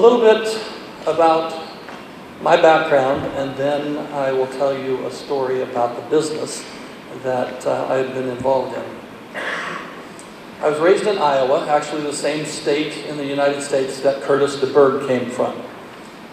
little bit about my background, and then I will tell you a story about the business that I've been involved in. I was raised in Iowa, actually the same state in the United States that Curtis de Burgh came from.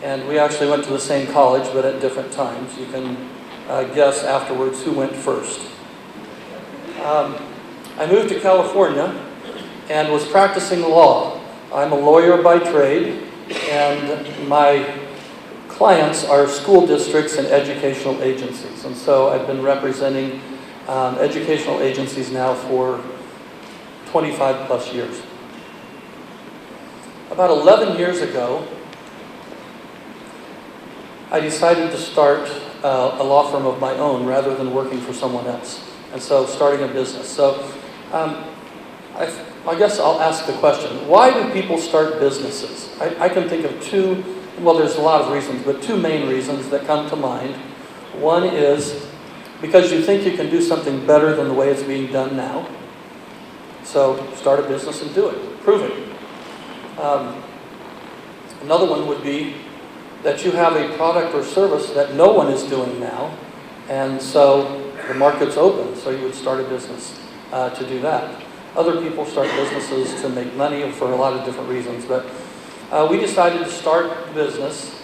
And we actually went to the same college, but at different times. You can guess afterwards who went first. I moved to California and was practicing law. I'm a lawyer by trade, and my clients are school districts and educational agencies. And so I've been representing educational agencies now for 25 plus years. About 11 years ago, I decided to start a law firm of my own rather than working for someone else. And so starting a business. So I guess I'll ask the question, why do people start businesses? I can think of two, well, there's a lot of reasons, but two main reasons that come to mind. One is because you think you can do something better than the way it's being done now. So start a business and do it. Prove it. Another one would be that you have a product or service that no one is doing now, and so the market's open, so you would start a business to do that. Other people start businesses to make money for a lot of different reasons, but we decided to start a business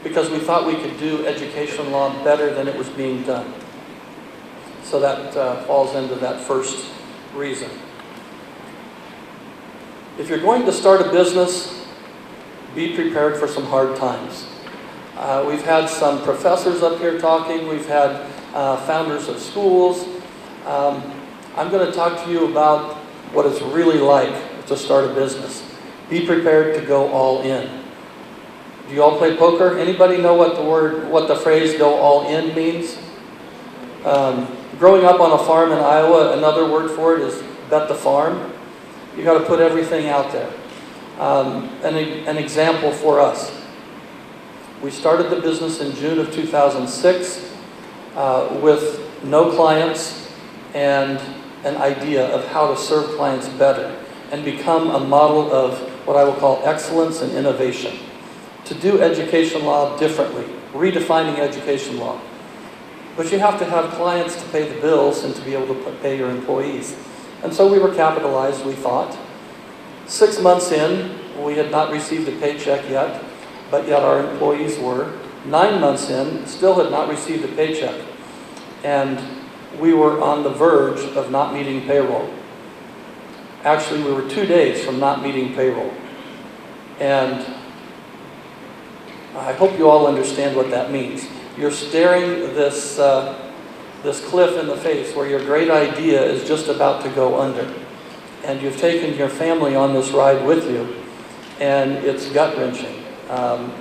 because we thought we could do education law better than it was being done. So that falls into that first reason. If you're going to start a business, be prepared for some hard times. We've had some professors up here talking. We've had founders of schools. I'm going to talk to you about what it's really like to start a business. Be prepared to go all in. Do you all play poker? Anybody know what the phrase "go all in" means? Growing up on a farm in Iowa, another word for it is "bet the farm." You got to put everything out there. An example for us. We started the business in June of 2006 with no clients and an idea of how to serve clients better and become a model of what I will call excellence and innovation. To do education law differently, redefining education law. But you have to have clients to pay the bills and to be able to pay your employees. And so we were capitalized, we thought. 6 months in, we had not received a paycheck yet, but yet our employees were. 9 months in, still had not received a paycheck. And we were on the verge of not meeting payroll. Actually, we were 2 days from not meeting payroll. And I hope you all understand what that means. You're staring this cliff in the face where your great idea is just about to go under. And you've taken your family on this ride with you, and it's gut-wrenching.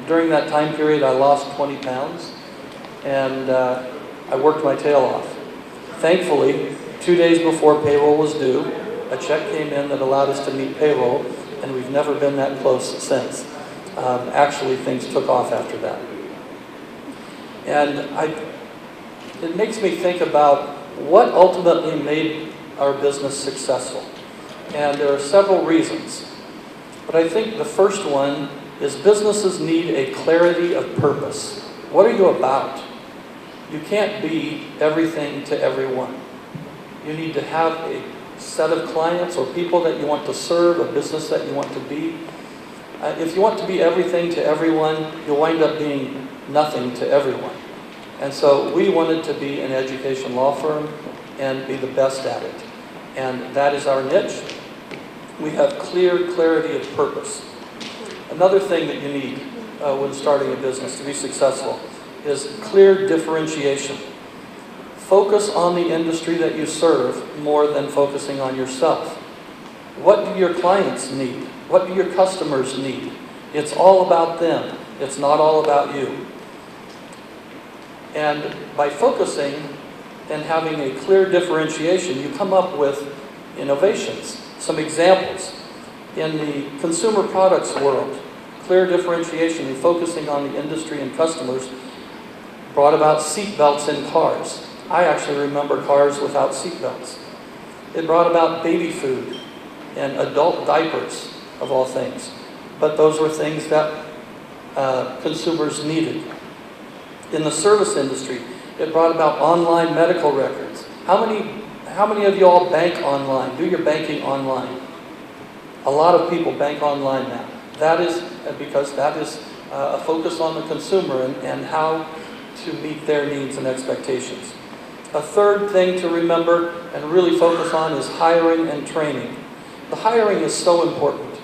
During that time period, I lost 20 pounds, and I worked my tail off. Thankfully, 2 days before payroll was due, a check came in that allowed us to meet payroll, and we've never been that close since. Actually, things took off after that. And it makes me think about what ultimately made our business successful. And there are several reasons. But I think the first one is businesses need a clarity of purpose. What are you about? You can't be everything to everyone. You need to have a set of clients or people that you want to serve, a business that you want to be. If you want to be everything to everyone, you'll wind up being nothing to everyone. And so we wanted to be an education law firm and be the best at it. And that is our niche. We have clarity of purpose. Another thing that you need when starting a business to be successful is clear differentiation. Focus on the industry that you serve more than focusing on yourself. What do your clients need? What do your customers need? It's all about them. It's not all about you. And by focusing and having a clear differentiation, you come up with innovations. Some examples. In the consumer products world, clear differentiation and focusing on the industry and customers brought about seat belts in cars. I actually remember cars without seat belts. It brought about baby food and adult diapers, of all things. But those were things that consumers needed. In the service industry, it brought about online medical records. How many of you all bank online, do your banking online? A lot of people bank online now. That is because that is a focus on the consumer and how to meet their needs and expectations. A third thing to remember and really focus on is hiring and training. The hiring is so important.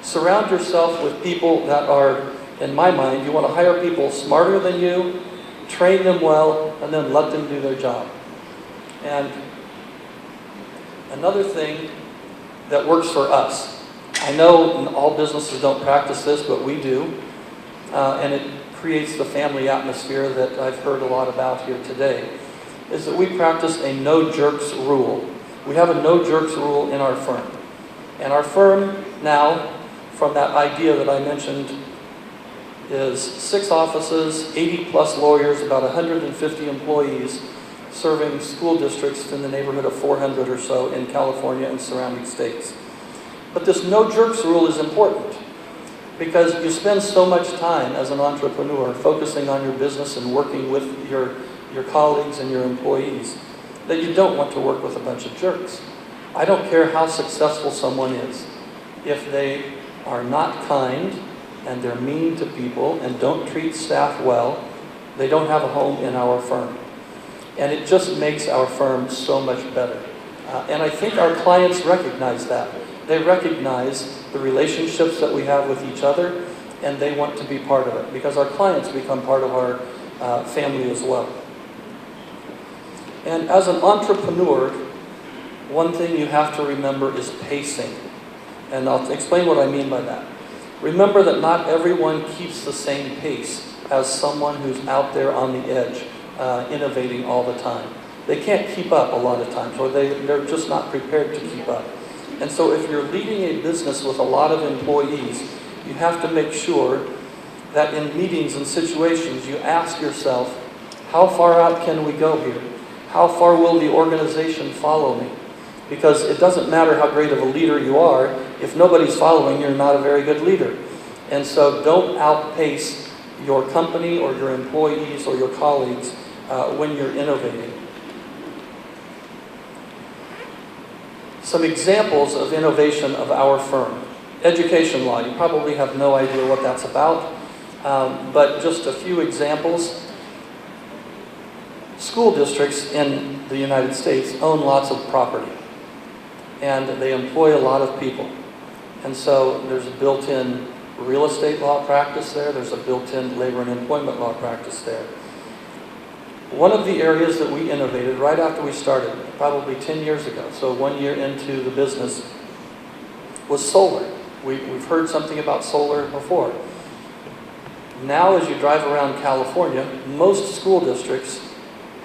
Surround yourself with people that are, in my mind, you want to hire people smarter than you, train them well, and then let them do their job. And another thing that works for us, I know all businesses don't practice this, but we do, and it creates the family atmosphere that I've heard a lot about here today, is that we practice a no-jerks rule. We have a no-jerks rule in our firm. And our firm now, from that idea that I mentioned, is 6 offices, 80 plus lawyers, about 150 employees, serving school districts in the neighborhood of 400 or so in California and surrounding states. But this no-jerks rule is important because you spend so much time as an entrepreneur focusing on your business and working with your colleagues and your employees that you don't want to work with a bunch of jerks. I don't care how successful someone is. If they are not kind and they're mean to people and don't treat staff well, they don't have a home in our firm. And it just makes our firm so much better. And I think our clients recognize that. They recognize the relationships that we have with each other, and they want to be part of it because our clients become part of our family as well. And as an entrepreneur, one thing you have to remember is pacing. And I'll explain what I mean by that. Remember that not everyone keeps the same pace as someone who's out there on the edge, innovating all the time. They can't keep up a lot of times, or they're just not prepared to keep up. And so if you're leading a business with a lot of employees, you have to make sure that in meetings and situations you ask yourself, how far out can we go here? How far will the organization follow me? Because it doesn't matter how great of a leader you are, if nobody's following, you're not a very good leader. And so don't outpace your company or your employees or your colleagues when you're innovating. Some examples of innovation of our firm. Education law, you probably have no idea what that's about, but just a few examples. School districts in the United States own lots of property, and they employ a lot of people. And so there's a built-in real estate law practice there, there's a built-in labor and employment law practice there. One of the areas that we innovated right after we started, probably 10 years ago, so 1 year into the business, was solar. We've heard something about solar before. Now as you drive around California, most school districts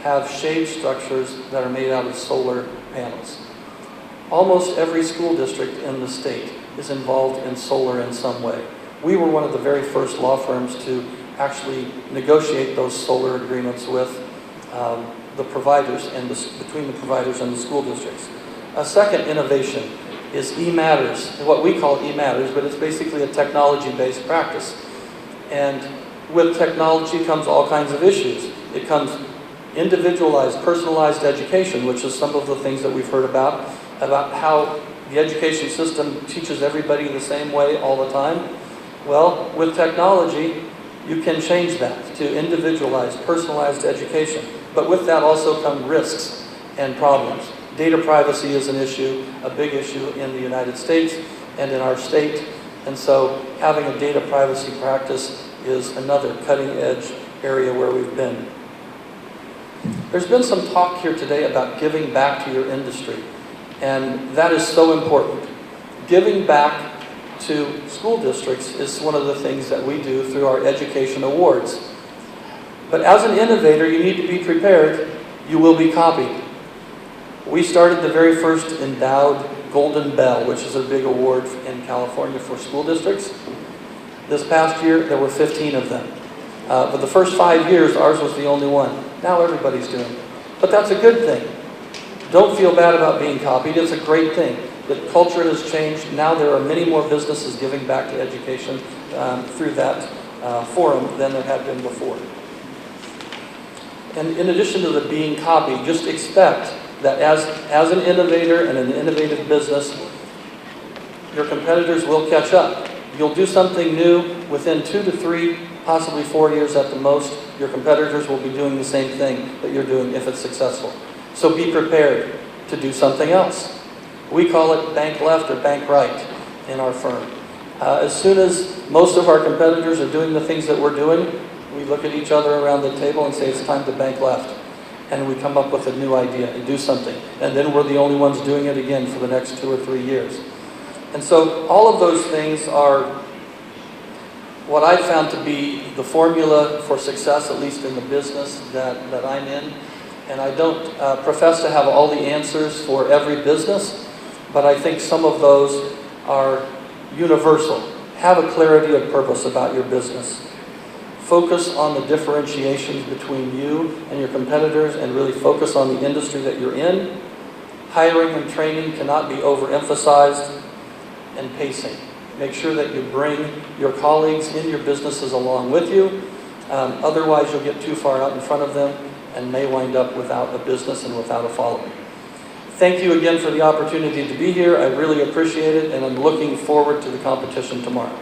have shade structures that are made out of solar panels. Almost every school district in the state is involved in solar in some way. We were one of the very first law firms to actually negotiate those solar agreements with the providers and between the providers and the school districts. A second innovation is e-matters, what we call e-matters, but it's basically a technology-based practice. And with technology comes all kinds of issues. It comes individualized, personalized education, which is some of the things that we've heard about how the education system teaches everybody the same way all the time. Well, with technology, you can change that to individualized, personalized education. But with that also come risks and problems. Data privacy is an issue, a big issue in the United States and in our state. And so having a data privacy practice is another cutting edge area where we've been. There's been some talk here today about giving back to your industry. And that is so important. Giving back to school districts is one of the things that we do through our education awards. But as an innovator, you need to be prepared. You will be copied. We started the very first endowed Golden Bell, which is a big award in California for school districts. This past year, there were 15 of them. But the first 5 years, ours was the only one. Now everybody's doing it. But that's a good thing. Don't feel bad about being copied. It's a great thing. The culture has changed. Now there are many more businesses giving back to education through that forum than there had been before. And in addition to the being copied, just expect that as an innovator and an innovative business, your competitors will catch up. You'll do something new within 2 to 3, possibly 4 years at the most. Your competitors will be doing the same thing that you're doing if it's successful. So be prepared to do something else. We call it bank left or bank right in our firm. As soon as most of our competitors are doing the things that we're doing, we look at each other around the table and say it's time to bank left. And we come up with a new idea and do something. And then we're the only ones doing it again for the next 2 or 3 years. And so all of those things are what I found to be the formula for success, at least in the business that I'm in. And I don't profess to have all the answers for every business, but I think some of those are universal. Have a clarity of purpose about your business. Focus on the differentiations between you and your competitors and really focus on the industry that you're in. Hiring and training cannot be overemphasized, and pacing. Make sure that you bring your colleagues in your businesses along with you. Otherwise, you'll get too far out in front of them and may wind up without a business and without a following. Thank you again for the opportunity to be here. I really appreciate it, and I'm looking forward to the competition tomorrow.